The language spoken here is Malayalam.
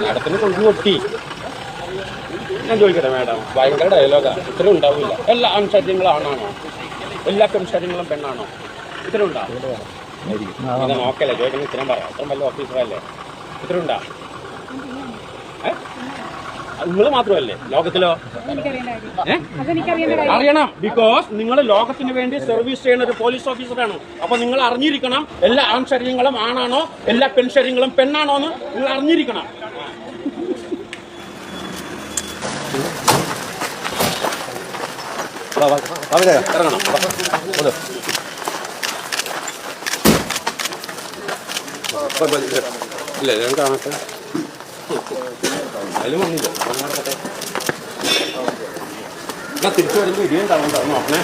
മാഡത്തിന് കൊണ്ട് കൊട്ടി. ഞാൻ ചോദിക്കട്ടെ മാഡം, ഭയങ്കര ഡയലോഗാണ്. ഇത്രയും ഉണ്ടാവില്ല. എല്ലാ ആൺശാര്യങ്ങളും ആണാണോ? എല്ലാ പെൺശാര്യങ്ങളും പെണ്ണാണോ? ഇത്രയും ഉണ്ടാവും. ഇത് നോക്കല്ലേ ചോദിക്കുന്നത്, ഇത്രയും പറയാം. അത്രയും വലിയ ഓഫീസറല്ലേ? ഇത്രയും ഉണ്ടാ? നിങ്ങൾ മാത്രമല്ലേ ലോകത്തിലോ? അറിയണം. ബിക്കോസ് നിങ്ങൾ ലോകത്തിന് വേണ്ടി സർവീസ് ചെയ്യുന്ന ഒരു പോലീസ് ഓഫീസറാണ്. അപ്പൊ നിങ്ങൾ അറിഞ്ഞിരിക്കണം എല്ലാ ആൺശരീരങ്ങളും ആണാണോ, എല്ലാ പെൺശരീരങ്ങളും പെണ്ണാണോ എന്ന് നിങ്ങൾ അറിഞ്ഞിരിക്കണം. ഇറങ്ങണം. ഇല്ല ഞാൻ കാണട്ടെ. അതിലും വന്നില്ല. ഞാൻ തിരിച്ചു വരുമ്പോൾ ഇടിയും തവണ നോക്കണേ.